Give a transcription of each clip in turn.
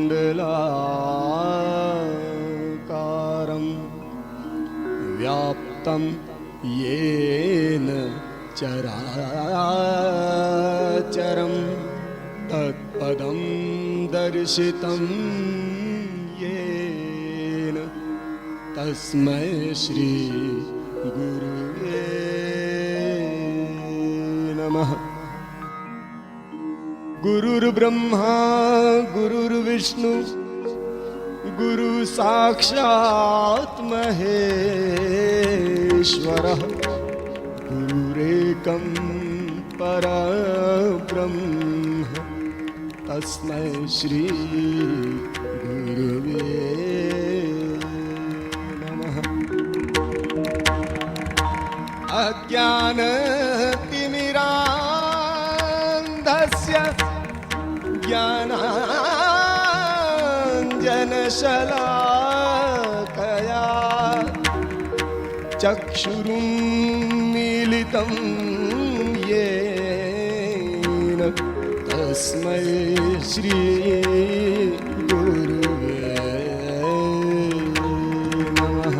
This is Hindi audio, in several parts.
मण्डलाकारं व्याप्तं येन चराचरं तत्पदं दर्शितं येन तस्मै श्री गुरुवे नमः। गुरुर्ब्रह्मा गुरुर्विष्णु गुरु साक्षात् महेश्वरः गुरुरेकं परब्रह्म तस्मै श्री गुरुवे नमः। अज्ञानतिमिरान्धस्य ज्ञानाञ्जनशलाकया चक्षुरुन्मीलितं येन तस्मै श्री गुरुवे नमः।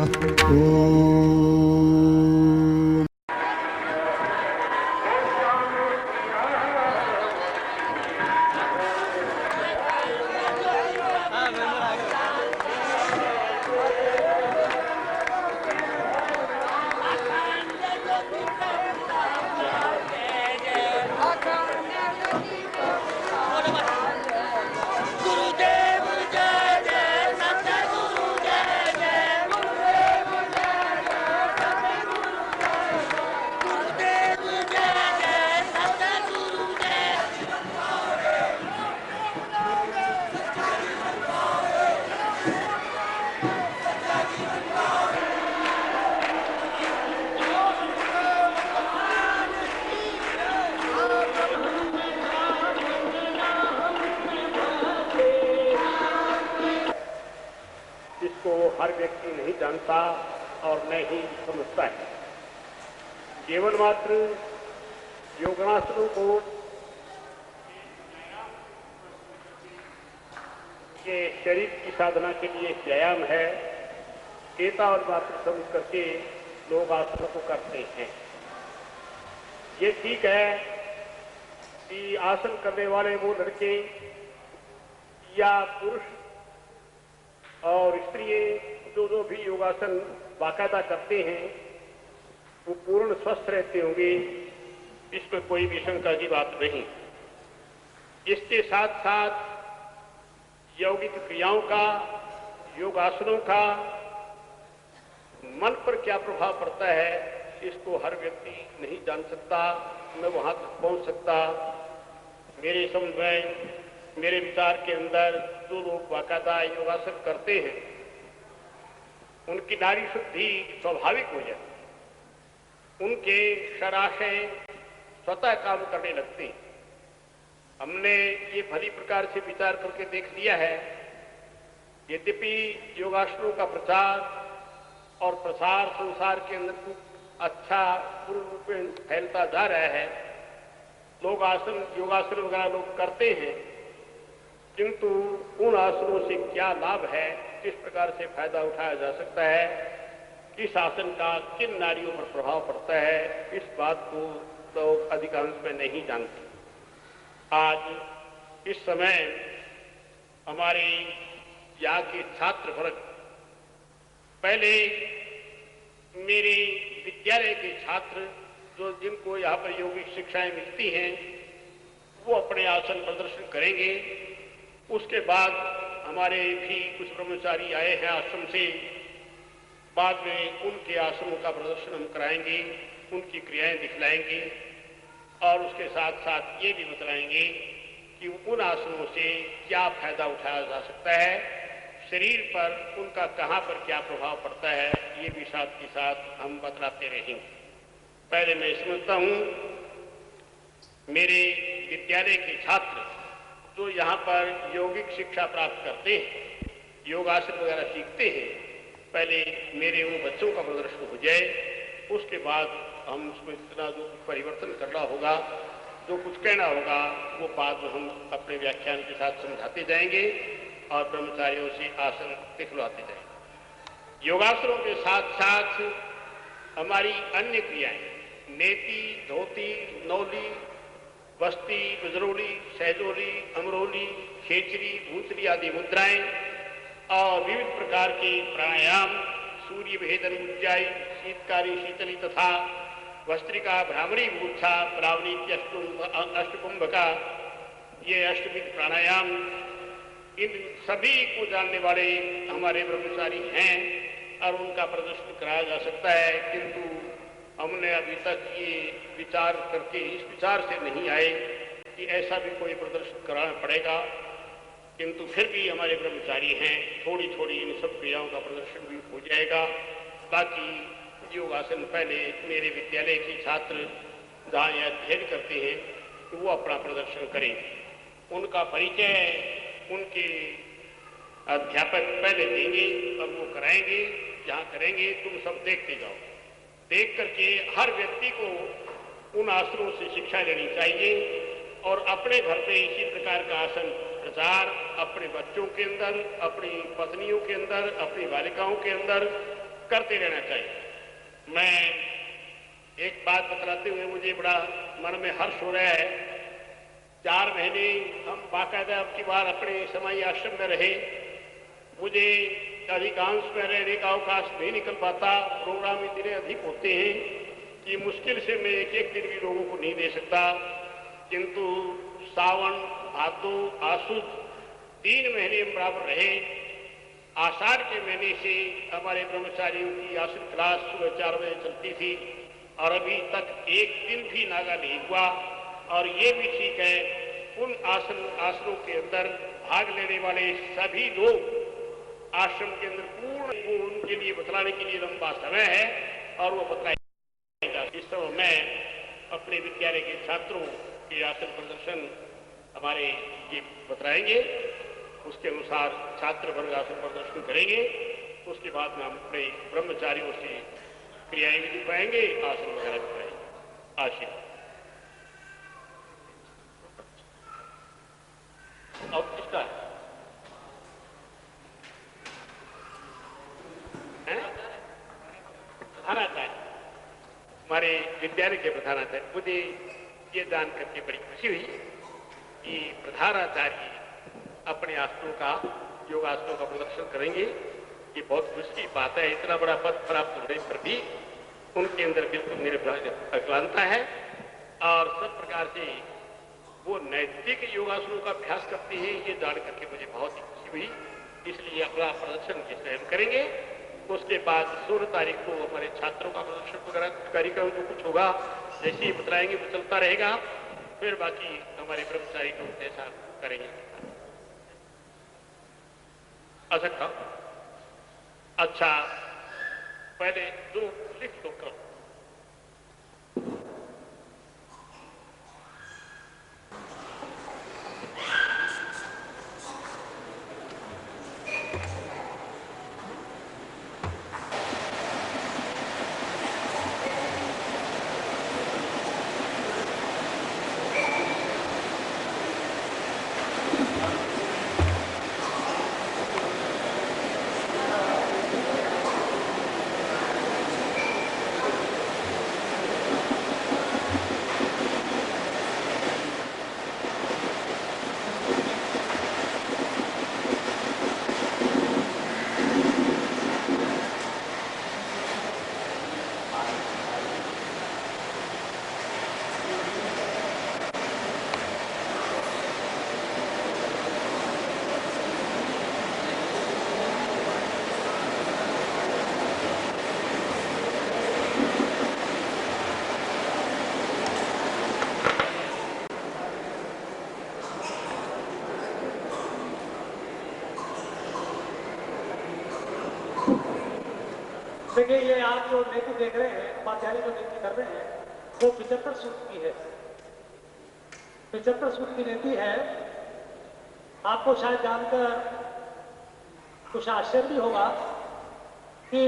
हर व्यक्ति नहीं जानता और न ही समझता है। केवल मात्र योगासनों को के शरीर की साधना के लिए व्यायाम है, केता और मात्र समझ करके लोग आसनों को करते हैं। ये ठीक है कि आसन करने वाले वो लड़के या पुरुष और स्त्रियां जो भी योगासन बाकायदा करते हैं वो पूर्ण स्वस्थ रहते होंगे, इसमें कोई भी शंका की बात नहीं। इसके साथ साथ यौगिक क्रियाओं का, योगासनों का मन पर क्या प्रभाव पड़ता है इसको हर व्यक्ति नहीं जान सकता, न वहां तक पहुंच सकता। मेरे समझ में, मेरे विचार के अंदर जो लोग बाकायदा योगासन करते हैं उनकी नाड़ी शुद्धि स्वाभाविक हो जाए, उनके शराशय स्वतः काम करने लगते हैं। हमने ये भली प्रकार से विचार करके देख लिया है। यद्यपि योगासनों का प्रचार और प्रसार संसार के अंदर कुछ अच्छा पूर्ण रूप में फैलता जा रहा है, लोग आसन योगासन वगैरह लोग करते हैं, किंतु उन आसनों से क्या लाभ है, किस प्रकार से फायदा उठाया जा सकता है, किस आसन का किन नाड़ियों पर प्रभाव पड़ता है, इस बात को लोग अधिकांश में नहीं जानते। आज इस समय हमारे यहाँ के छात्र वर्ग, पहले मेरे विद्यालय के छात्र जो जिनको यहाँ पर योगिक शिक्षाएं मिलती हैं वो अपने आसन प्रदर्शन करेंगे। उसके बाद हमारे भी कुछ ब्रह्मचारी आए हैं आश्रम से, बाद में उनके आसनों का प्रदर्शन हम कराएंगे, उनकी क्रियाएं दिखलाएंगे और उसके साथ साथ ये भी बतलाएंगे कि उन आसनों से क्या फायदा उठाया जा सकता है, शरीर पर उनका कहाँ पर क्या प्रभाव पड़ता है, ये भी साथ के साथ हम बतलाते रहेंगे। पहले मैं समझता हूँ मेरे विद्यालय के छात्र जो यहाँ पर यौगिक शिक्षा प्राप्त करते हैं, योगासन वगैरह सीखते हैं, पहले मेरे उन बच्चों का प्रदर्शन हो जाए, उसके बाद हम उसको इतना जो परिवर्तन करना होगा, जो कुछ कहना होगा, वो बाद में हम अपने व्याख्यान के साथ समझाते जाएंगे। और ब्रह्मचारियों से आसन दिखलवाते जाएं। योगासनों के साथ साथ हमारी अन्य क्रियाएं नेति, धोती, नौली, बस्ती, बिजरोली, शहजोली, अमरोली, खेचरी, भूतली आदि मुद्राएं और विविध प्रकार के प्राणायाम, सूर्य भेदन उज्जाई, शीतकारी शीतली तथा वस्त्रिका, भ्रामरी मूर्छा, प्रावनी अष्टकुंभ का ये अष्टविध प्राणायाम, इन सभी को जानने वाले हमारे ब्रह्मचारी हैं और उनका प्रदर्शन कराया जा सकता है, किंतु हमने अभी तक ये विचार करके इस विचार से नहीं आए कि ऐसा भी कोई प्रदर्शन कराना पड़ेगा, किंतु फिर भी हमारे ब्रह्मचारी हैं, थोड़ी थोड़ी इन सब क्रियाओं का प्रदर्शन भी हो जाएगा। बाकी योगासन पहले मेरे विद्यालय के छात्र जहाँ यह अध्ययन करते हैं तो वो अपना प्रदर्शन करेंगे, उनका परिचय उनके अध्यापक पहले देंगे और वो कराएंगे। जहाँ करेंगे तुम सब देखते जाओ, देख करके हर व्यक्ति को उन आसनों से शिक्षा लेनी चाहिए और अपने घर पे इसी प्रकार का आसन प्रचार अपने बच्चों के अंदर, अपनी पत्नियों के अंदर, अपनी बालिकाओं के अंदर करते रहना चाहिए। मैं एक बात बतलाते हुए मुझे बड़ा मन में हर्ष हो रहा है, 4 महीने हम बाकायदा अब की बार अपने समाई आश्रम में रहे, मुझे अधिकांश में रहने का अवकाश नहीं निकल पाता, प्रोग्राम इतने अधिक होते हैं कि मुश्किल से मैं एक एक दिन भी लोगों को नहीं दे सकता, किंतु सावन, भादो, आसुद 3 महीने हम बराबर रहे। आषाढ़ के महीने से हमारे ब्रह्मचारियों की आसन क्लास सुबह 4 बजे चलती थी और अभी तक एक दिन भी नागा नहीं हुआ। और ये भी ठीक है, उन आसनों के अंदर भाग लेने वाले सभी लोग आश्रम के अंदर पूर्ण उनके लिए बतलाने के लिए लंबा समय है और वो बतलाएगा। इस समय मैं अपने विद्यालय के छात्रों के आसन प्रदर्शन हमारे ये बतलाएंगे, उसके अनुसार छात्र वर्ग आसन प्रदर्शन करेंगे, उसके बाद में हम अपने ब्रह्मचारियों से क्रियाएं भी दिखाएंगे, आसन वगैरह दिखाएंगे। आशीर्वाद। अब किसका है? प्रधानाचार्य, हमारे विद्यालय के प्रधानाचार्य, मुझे ये जान करके बड़ी खुशी हुई कि प्रधानाचार्य अपने आसनों का, योगासनों का प्रदर्शन करेंगे। ये बहुत खुशी की बात है, इतना बड़ा पद प्राप्त होने पर भी उनके अंदर बिल्कुल निर्विकलांता है और सब प्रकार से वो नैतिक योगासनों का अभ्यास करते हैं, ये जान करके मुझे बहुत ही खुशी हुई। इसलिए अपना प्रदर्शन जिस टाइम करेंगे, उसके बाद 16 तारीख को हमारे छात्रों का प्रदर्शन वगैरह कार्यक्रम जो कुछ होगा जैसे ही बतलाएंगे वो चलता रहेगा, फिर बाकी हमारे ब्रह्मचारी लोग ऐसा करेंगे। अच्छा, पहले 2 लिख लो करो। देखिए, ये आप जो नीति देख रहे हैं, उपाध्याय जो नीति कर रहे हैं, वो 75 सूत्र की है। 75 सूत्र की नीति है। आपको शायद जानकर कुछ आश्चर्य भी होगा कि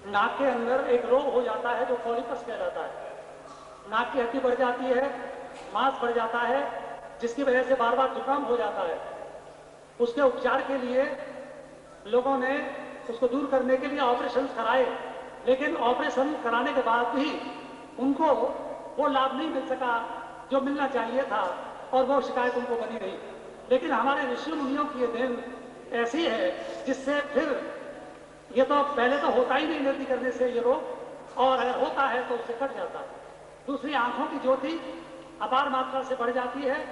नाक के अंदर एक रोग हो जाता है जो पॉलिपस कहलाता है। नाक की हड्डी बढ़ जाती है, मांस बढ़ जाता है, जिसकी वजह से बार बार जुकाम हो जाता है। उसके उपचार के लिए लोगों ने उसको दूर करने के लिए ऑपरेशन कराए, लेकिन ऑपरेशन कराने के बाद भी उनको वो लाभ नहीं मिल सका जो मिलना चाहिए था, और वो शिकायत उनको बनी रही। लेकिन हमारे ऋषि मुनियों की ये देन ऐसी है जिससे फिर ये तो पहले तो होता ही नहीं नेति करने से ये रोग, और अगर होता है तो उससे कट जाता है। दूसरी, आंखों की ज्योति अपार मात्रा से बढ़ जाती है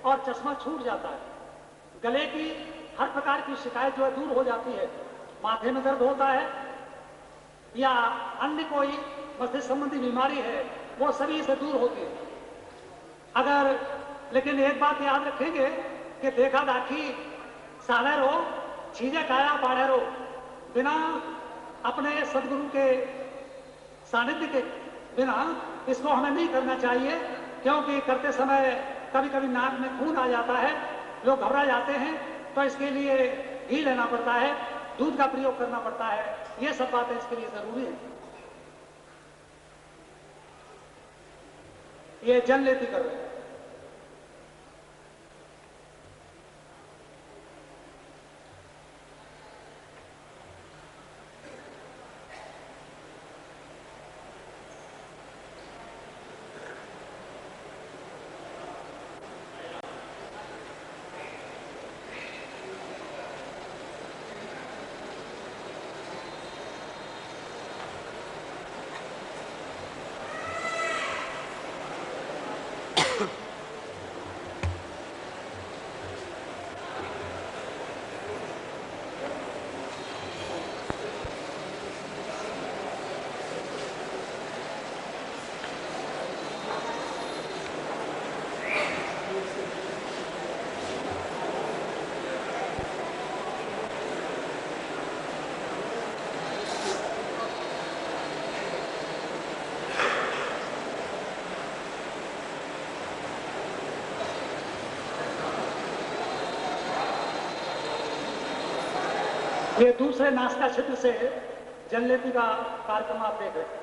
और चश्मा छूट जाता है। गले की हर प्रकार की शिकायत जो है दूर हो जाती है। माथे में दर्द होता है या अन्य कोई मस्तिष्क संबंधी बीमारी है, वो सभी से दूर होती है। अगर लेकिन एक बात याद रखेंगे कि देखा दाखी साले रो चीजें काया पाड़े रो, बिना अपने सदगुरु के सानिध्य के बिना इसको हमें नहीं करना चाहिए, क्योंकि करते समय कभी कभी नाक में खून आ जाता है, लोग घबरा जाते हैं, तो इसके लिए घी लेना पड़ता है, दूध का प्रयोग करना पड़ता है। ये सब बातें इसके लिए जरूरी है। ये जन लेती कर रहे हैं। ये दूसरे नासिका क्षेत्र से जनलेपी का कार्यक्रम आप देख रहे हैं।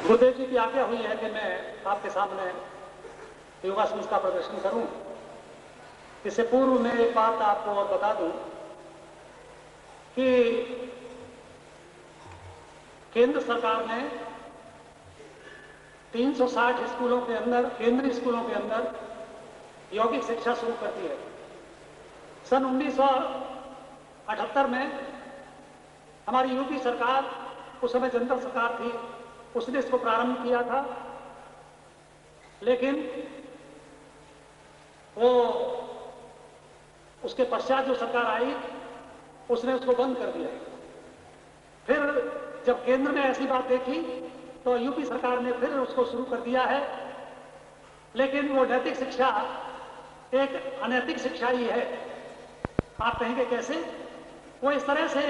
गुरुदेव जी की आज्ञा हुई है कि मैं आपके सामने योगासन का प्रदर्शन करूं। इससे पूर्व मैं एक बात आपको और बता दूं कि केंद्र सरकार ने 360 स्कूलों के अंदर, केंद्रीय स्कूलों के अंदर यौगिक शिक्षा शुरू कर दी है। सन 1978 में हमारी यूपी सरकार, उस समय जनता सरकार थी, उसने इसको प्रारंभ किया था, लेकिन वो उसके पश्चात जो सरकार आई उसने उसको बंद कर दिया। फिर जब केंद्र में ऐसी बात देखी तो यूपी सरकार ने फिर उसको शुरू कर दिया है। लेकिन वो नैतिक शिक्षा एक अनैतिक शिक्षा ही है। आप कहेंगे कैसे? वो इस तरह से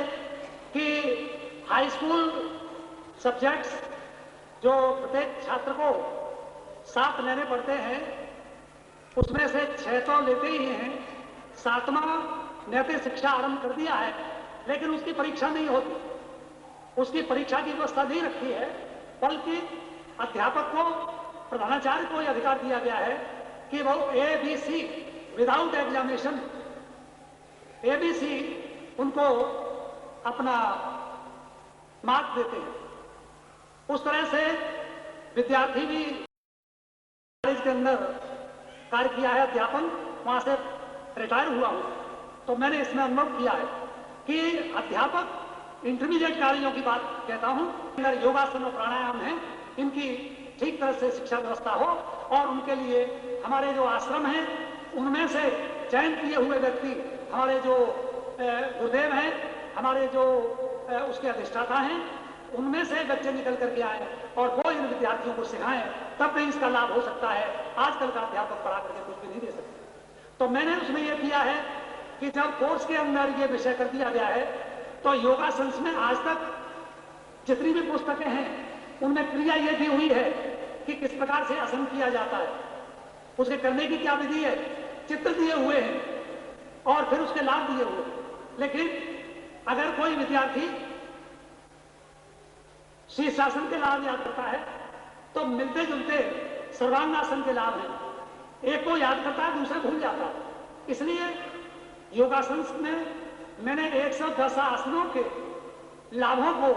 कि हाई स्कूल सब्जेक्ट्स जो प्रत्येक छात्र को 7 लेने पड़ते हैं, उसमें से 6 तो लेते ही हैं, 7वां नैतिक शिक्षा आरंभ कर दिया है, लेकिन उसकी परीक्षा नहीं होती। उसकी परीक्षा की व्यवस्था नहीं रखी है, बल्कि अध्यापक को, प्रधानाचार्य को यह अधिकार दिया गया है कि वो ABC विदाउट एग्जामिनेशन, ABC उनको अपना मार्क देते हैं। उस तरह से विद्यार्थी भी कॉलेज के अंदर कार्य किया है, अध्यापन, वहां से रिटायर हुआ हूं, तो मैंने इसमें अनुभव किया है कि अध्यापक इंटरमीडिएट कॉलेजों की बात कहता हूं, अंदर योगासन और प्राणायाम है, इनकी ठीक तरह से शिक्षा व्यवस्था हो और उनके लिए हमारे जो आश्रम हैं उनमें से चयन किए हुए व्यक्ति, हमारे जो गुरुदेव हैं, हमारे जो उसके अधिष्ठाता हैं, उनमें से बच्चे निकल करके आए और वो इन विद्यार्थियों को सिखाएं, तब भी इसका लाभ हो सकता है। आजकल का अध्यापक पढ़ा करके कुछ भी नहीं दे सकते। तो मैंने उसमें यह किया है कि जब कोर्स के अंदर ये विषय कर दिया गया है, तो योगासन में आज तक जितनी भी पुस्तकें हैं उनमें क्रिया ये दी हुई है कि किस प्रकार से आसन किया जाता है, उसके करने की क्या विधि है, चित्र दिए हुए हैं और फिर उसके लाभ दिए हुए हैं। लेकिन अगर कोई विद्यार्थी शीर्षासन के लाभ याद करता है तो मिलते जुलते सर्वांगासन के लाभ हैं। एक को याद करता है, दूसरे भूल जाता है। इसलिए योगासन में मैंने 110 आसनों के लाभों को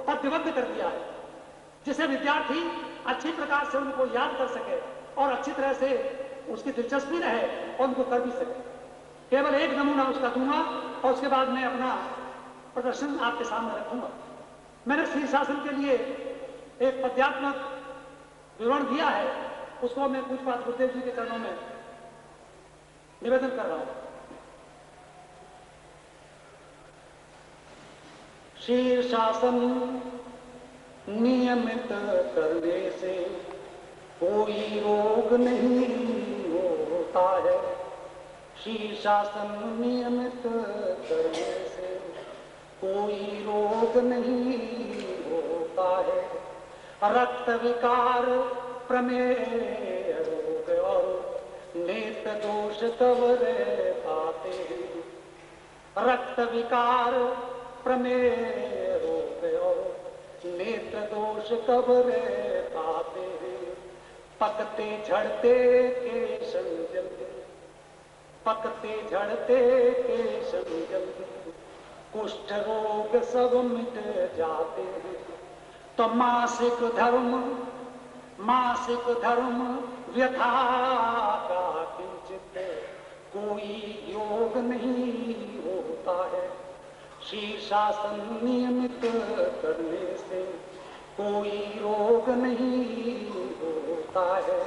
पद्यबद्ध कर दिया है, जिसे विद्यार्थी अच्छी प्रकार से उनको याद कर सके और अच्छी तरह से उसकी दिलचस्पी रहे और उनको कर भी सके। केवल एक नमूना उसका दूंगा और उसके बाद मैं अपना प्रदर्शन आपके सामने रखूंगा। मैंने शीर्षासन के लिए एक पद्यात्मक विवरण दिया है, उसको मैं पूज्यपाद गुरुदेव जी के चरणों में निवेदन कर रहा हूं। शीर्षासन नियमित करने से कोई रोग नहीं होता है। शीर्षासन नियमित करने से कोई रोग नहीं होता है। रक्त विकार, प्रमेह रोग और नेत्र दोष कब पाते हैं। रक्त विकार, प्रमेह रोग और नेत्र दोष कब पाते हैं। पकते झड़ते केशं जल्दी, पकते झड़ते केशं जल्दी, कुष्ठ रोग सब मिट जाते हैं। तो मासिक धर्म व्यथा का किंचित कोई योग नहीं होता है। शीर्षासन नियमित करने से कोई रोग नहीं होता है।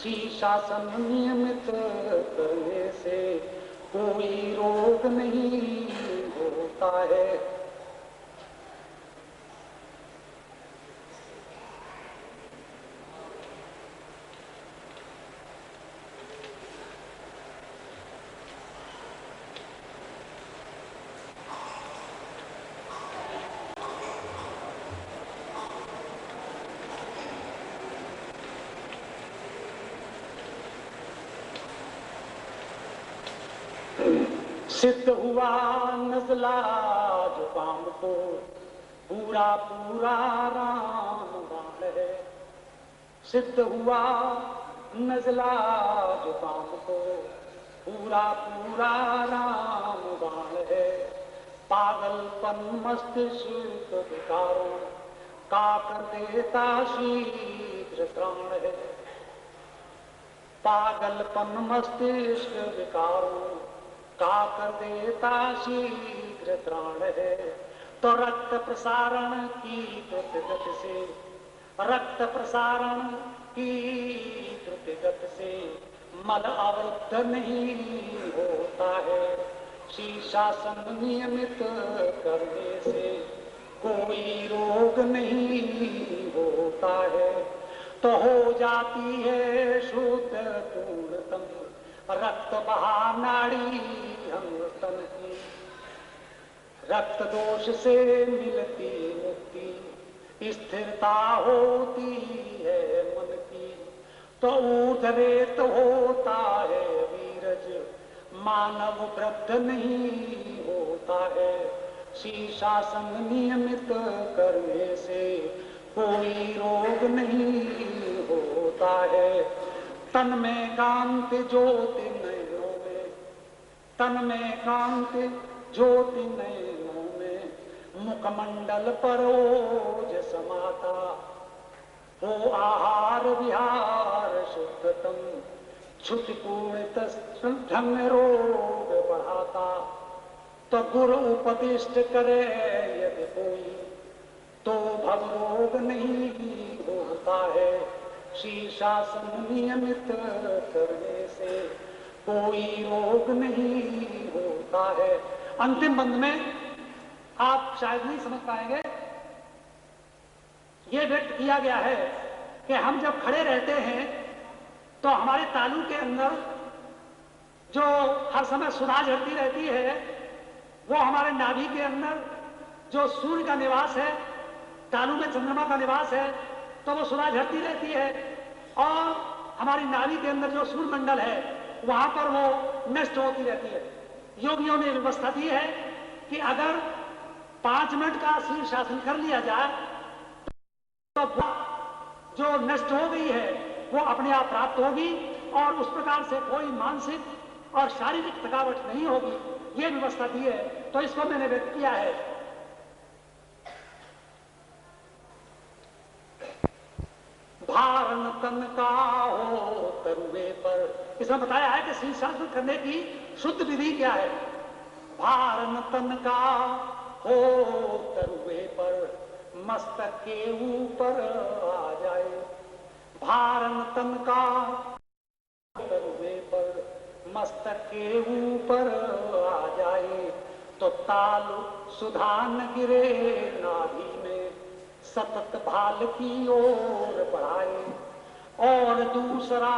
शीर्षासन नियमित करने से कोई रोग नहीं होता है। सिद्ध हुआ नज़ला जुकाम को पूरा पूरा रामबाण है। सिद्ध हुआ नज़ला जुकाम को पूरा पूरा रामबाण है। पागलपन मस्तिष्क विकारों का कर देता शीघ्र त्राण है। पागलपन मस्तिष्क विकारों का कर देता शीघ्र त्राण है। तो रक्त प्रसारण की द्रुत गति से, रक्त प्रसारण की द्रुत गति से मल अवरुद्ध नहीं होता है। शीर्षासन नियमित करने से कोई रोग नहीं होता है, तो हो जाती है शुद्ध पूर्णतम रक्त बहा नाड़ी अंग तन की। रक्त दोष से मिलती मुक्ति, स्थिरता होती है मन की, तो ऊर्ध्वरेत होता है वीरज, मानव वृद्ध नहीं होता है। शीर्षासन नियमित करने से कोई रोग नहीं होता है। तन में कांति ज्योति नयनों में, तन में कांति ज्योति नयनों में, मुखमंडल पर ओज समाता, हो आहार विहार शुद्धतम, छुति पूर्ण रोग बढ़ाता। तो गुरु उपदिष्ट करे यदि कोई, तो भव रोग नहीं होता है। शीर्षासन नियमित करने से कोई रोग नहीं होता है। अंतिम बंद में आप शायद नहीं समझ पाएंगे, ये व्यक्त किया गया है कि हम जब खड़े रहते हैं तो हमारे तालू के अंदर जो हर समय सुधा झड़ती रहती है, वो हमारे नाभि के अंदर जो सूर्य का निवास है, तालू में चंद्रमा का निवास है, तो वो सुधा झड़ती रहती है। और हमारी नाभि के अंदर जो सूर्य मंडल है, वहां पर वो नष्ट होती रहती है। योगियों ने व्यवस्था दी है कि अगर 5 मिनट का शीर्षासन कर लिया जाए तो जो नष्ट हो गई है वो अपने आप प्राप्त होगी, और उस प्रकार से कोई मानसिक और शारीरिक थकावट नहीं होगी। ये व्यवस्था दी है, तो इसको मैंने व्यक्त किया है। भारण तन का हो तरुए पर, इसमें बताया है कि शीर्षासन करने की शुद्ध विधि क्या है। भारण तन का हो तरुए पर, मस्तक के ऊपर आ जाए। भारण तन का तरुए पर, मस्तक के ऊपर आ जाए, तो तालु सुधा न गिरे नाभि में, सतत भाल की ओर बढ़ाए। और दूसरा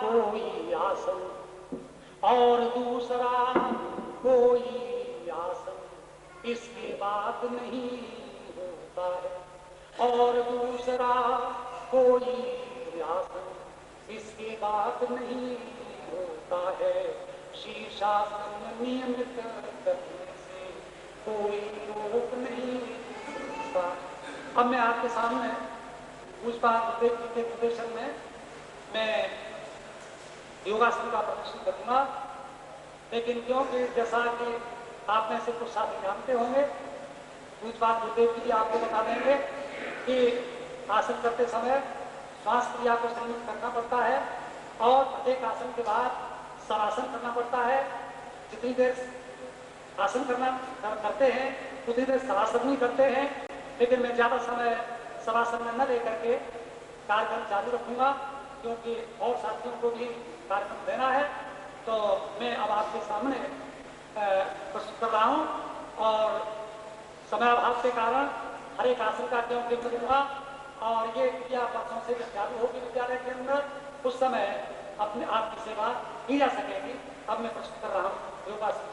कोई आसन, और दूसरा कोई आसन इसके बाद नहीं होता है। और दूसरा कोई आसन इसके बाद नहीं होता है। शीर्षासन नियमित करने से कोई रोग नहीं होता। अब मैं आपके सामने पूजपाद गुरुदेव जी के प्रदर्शन में मैं योगासन का प्रदर्शन करूंगा, लेकिन क्योंकि जैसा कि आप में से कुछ साथी जानते होंगे, पूजपाद गुरुदेव जी आपको बता देंगे कि आसन करते समय श्वास क्रिया को संयमित करना पड़ता है, और प्रत्येक आसन के बाद शवासन करना पड़ता है। जितनी देर आसन करते हैं उतनी देर शवासन भी करते हैं, लेकिन मैं ज्यादा समय शवासन में न लेकर के कार्यक्रम चालू रखूंगा, क्योंकि और साथियों को भी कार्यक्रम देना है। तो मैं अब आपके सामने प्रस्तुत कर रहा हूं, और समय अभाव के कारण हर एक आसन का क्यों करूंगा, और ये क्रिया परसों से जब चालू होगी विद्यालय के अंदर, उस समय अपने आपकी सेवा की जा सकेगी। अब मैं प्रस्तुत कर रहा हूं योगासन।